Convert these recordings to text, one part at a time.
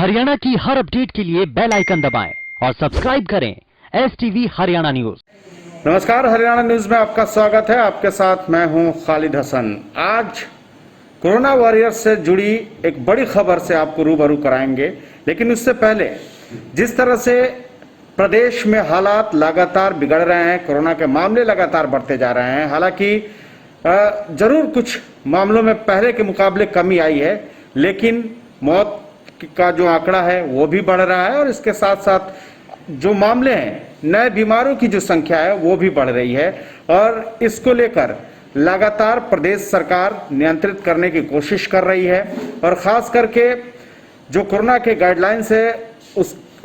हरियाणा की हर अपडेट के लिए बेल आइकन दबाएं और सब्सक्राइब करें STV हरियाणा न्यूज। नमस्कार, हरियाणा न्यूज में आपका स्वागत है। आपके साथ मैं हूं खालिद हसन। आज कोरोना वॉरियर्स से जुड़ी एक बड़ी खबर से आपको रूबरू कराएंगे, लेकिन उससे पहले जिस तरह से प्रदेश में हालात लगातार बिगड़ रहे हैं, कोरोना के मामले लगातार बढ़ते जा रहे हैं। हालांकि जरूर कुछ मामलों में पहले के मुकाबले कमी आई है, लेकिन मौत का जो आंकड़ा है वो भी बढ़ रहा है और इसके साथ साथ जो मामले हैं, नए बीमारों की जो संख्या है वो भी बढ़ रही है। और इसको लेकर लगातार प्रदेश सरकार नियंत्रित करने की कोशिश कर रही है और खास करके जो कोरोना के गाइडलाइंस है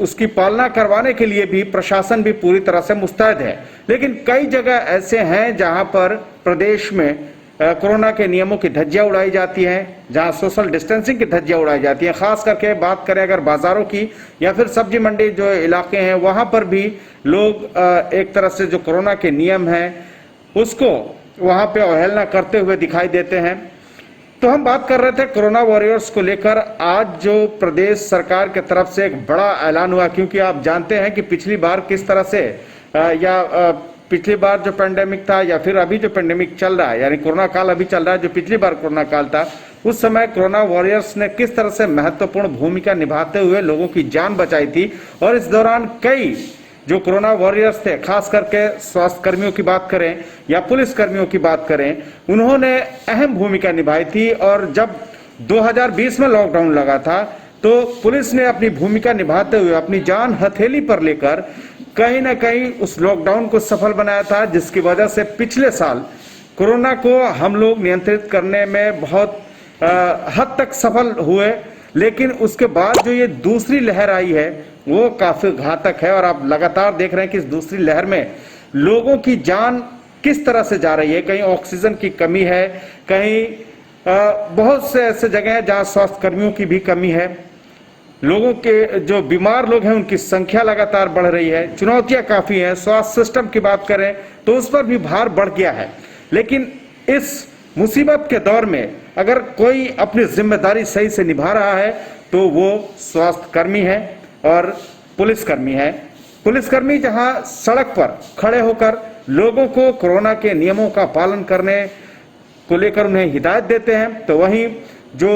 उसकी पालना करवाने के लिए भी प्रशासन भी पूरी तरह से मुस्तैद है। लेकिन कई जगह ऐसे हैं जहां पर प्रदेश में कोरोना के नियमों की धज्जियां उड़ाई जाती हैं, जहां सोशल डिस्टेंसिंग की धज्जियां उड़ाई जाती हैं। खास करके बात करें अगर बाजारों की या फिर सब्जी मंडी जो इलाके हैं, वहां पर भी लोग एक तरह से जो कोरोना के नियम हैं उसको वहां पे अवहेलना करते हुए दिखाई देते हैं। तो हम बात कर रहे थे कोरोना वॉरियर्स को लेकर। आज जो प्रदेश सरकार की तरफ से एक बड़ा ऐलान हुआ, क्योंकि आप जानते हैं कि पिछली बार किस तरह से पिछली बार जो पेंडेमिक था या फिर अभी जो पेंडेमिक चल रहा है, यानी कोरोना काल अभी चल रहा है, जो पिछली बार कोरोना काल था उस समय कोरोना वॉरियर्स ने किस तरह से महत्वपूर्ण भूमिका निभाते हुए लोगों की जान बचाई थी। और इस दौरान कई जो कोरोना वॉरियर्स थे, खास करके स्वास्थ्य कर्मियों की बात करें या पुलिस कर्मियों की बात करें, उन्होंने अहम भूमिका निभाई थी। और जब 2020 में लॉकडाउन लगा था तो पुलिस ने अपनी भूमिका निभाते हुए अपनी जान हथेली पर लेकर कहीं ना कहीं उस लॉकडाउन को सफल बनाया था, जिसकी वजह से पिछले साल कोरोना को हम लोग नियंत्रित करने में बहुत हद तक सफल हुए। लेकिन उसके बाद जो ये दूसरी लहर आई है वो काफी घातक है और आप लगातार देख रहे हैं कि इस दूसरी लहर में लोगों की जान किस तरह से जा रही है। कहीं ऑक्सीजन की कमी है, कहीं बहुत से ऐसे जगह हैं जहां स्वास्थ्य कर्मियों की भी कमी है। लोगों के जो बीमार लोग हैं उनकी संख्या लगातार बढ़ रही है, चुनौतियां काफी हैं। स्वास्थ्य सिस्टम की बात करें तो उस पर भी भार बढ़ गया है। लेकिन इस मुसीबत के दौर में अगर कोई अपनी जिम्मेदारी सही से निभा रहा है तो वो स्वास्थ्य कर्मी है और पुलिसकर्मी है। पुलिसकर्मी जहां सड़क पर खड़े होकर लोगों को कोरोना के नियमों का पालन करने को लेकर उन्हें हिदायत देते हैं, तो वहीं जो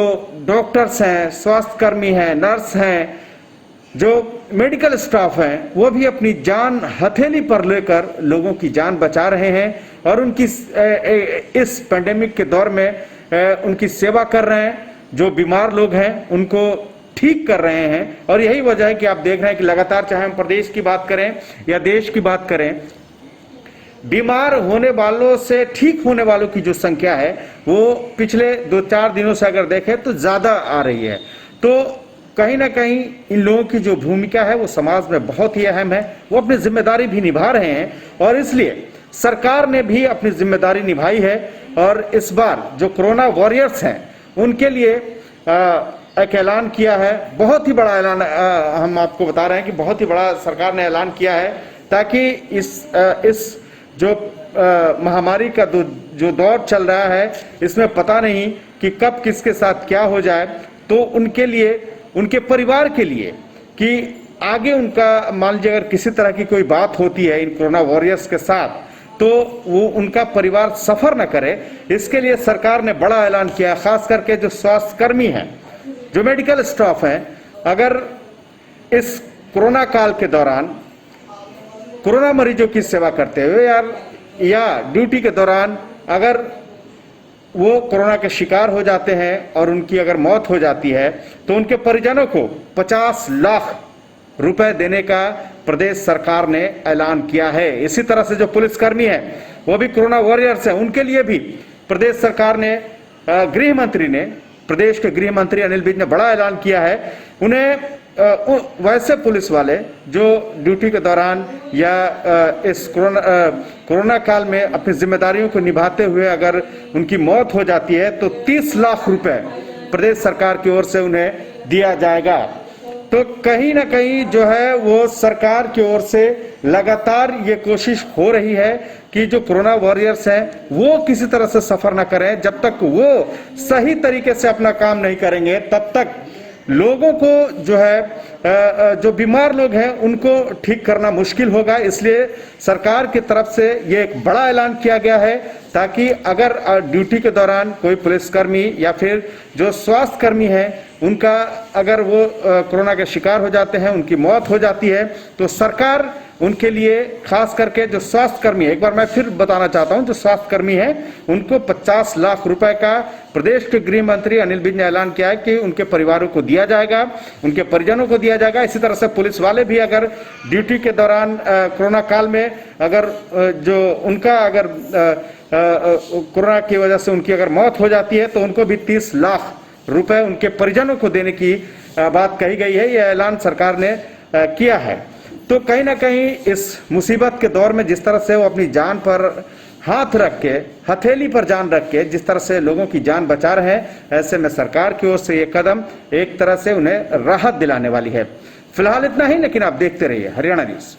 डॉक्टर्स हैं, स्वास्थ्य कर्मी हैं, नर्स हैं, जो मेडिकल स्टाफ हैं, वो भी अपनी जान हथेली पर लेकर लोगों की जान बचा रहे हैं और उनकी इस पेंडेमिक के दौर में उनकी सेवा कर रहे हैं। जो बीमार लोग हैं उनको ठीक कर रहे हैं और यही वजह है कि आप देख रहे हैं कि लगातार, चाहे हम प्रदेश की बात करें या देश की बात करें, बीमार होने वालों से ठीक होने वालों की जो संख्या है वो पिछले 2-4 दिनों से अगर देखें तो ज्यादा आ रही है। तो कहीं ना कहीं इन लोगों की जो भूमिका है वो समाज में बहुत ही अहम है। वो अपनी जिम्मेदारी भी निभा रहे हैं और इसलिए सरकार ने भी अपनी जिम्मेदारी निभाई है। और इस बार जो कोरोना वॉरियर्स हैं उनके लिए एक ऐलान किया है, बहुत ही बड़ा ऐलान। हम आपको बता रहे हैं कि बहुत ही बड़ा सरकार ने ऐलान किया है, ताकि इस जो महामारी का जो दौर चल रहा है इसमें पता नहीं कि कब किसके साथ क्या हो जाए, तो उनके लिए, उनके परिवार के लिए, कि आगे उनका मान लीजिए अगर किसी तरह की कोई बात होती है इन कोरोना वॉरियर्स के साथ तो वो उनका परिवार सफर न करे, इसके लिए सरकार ने बड़ा ऐलान किया। खास करके जो स्वास्थ्य कर्मी हैं, जो मेडिकल स्टाफ हैं, अगर इस कोरोना काल के दौरान कोरोना मरीजों की सेवा करते हुए या ड्यूटी के दौरान अगर वो कोरोना के शिकार हो जाते हैं और उनकी अगर मौत हो जाती है तो उनके परिजनों को 50 लाख रुपए देने का प्रदेश सरकार ने ऐलान किया है। इसी तरह से जो पुलिसकर्मी हैं वो भी कोरोना वॉरियर्स हैं, उनके लिए भी प्रदेश सरकार ने, गृह मंत्री ने, प्रदेश के गृह मंत्री अनिल विज ने बड़ा ऐलान किया है। उन्हें वैसे पुलिस वाले जो ड्यूटी के दौरान या इस कोरोना काल में अपनी जिम्मेदारियों को निभाते हुए अगर उनकी मौत हो जाती है तो 30 लाख रुपए प्रदेश सरकार की ओर से उन्हें दिया जाएगा। तो कहीं ना कहीं जो है वो सरकार की ओर से लगातार ये कोशिश हो रही है कि जो कोरोना वॉरियर्स हैं वो किसी तरह से सफर ना करें। जब तक वो सही तरीके से अपना काम नहीं करेंगे तब तक लोगों को जो है जो बीमार लोग हैं उनको ठीक करना मुश्किल होगा। इसलिए सरकार की तरफ से ये एक बड़ा ऐलान किया गया है, ताकि अगर ड्यूटी के दौरान कोई पुलिसकर्मी या फिर जो स्वास्थ्य कर्मी हैं उनका अगर वो कोरोना के शिकार हो जाते हैं, उनकी मौत हो जाती है, तो सरकार उनके लिए खास करके जो स्वास्थ्य कर्मी है, एक बार मैं फिर बताना चाहता हूं, जो स्वास्थ्य कर्मी है उनको 50 लाख रुपए का प्रदेश के गृह मंत्री अनिल विज ने ऐलान किया है कि उनके परिवारों को दिया जाएगा, उनके परिजनों को दिया जाएगा। इसी तरह से पुलिस वाले भी अगर ड्यूटी के दौरान कोरोना काल में अगर जो उनका अगर कोरोना की वजह से उनकी अगर मौत हो जाती है तो उनको भी 30 लाख रुपए उनके परिजनों को देने की बात कही गई है। यह ऐलान सरकार ने किया है। तो कहीं ना कहीं इस मुसीबत के दौर में जिस तरह से वो अपनी जान पर हाथ रख के, हथेली पर जान रख के जिस तरह से लोगों की जान बचा रहे हैं, ऐसे में सरकार की ओर से ये कदम एक तरह से उन्हें राहत दिलाने वाली है। फिलहाल इतना ही, लेकिन आप देखते रहिए हरियाणा न्यूज।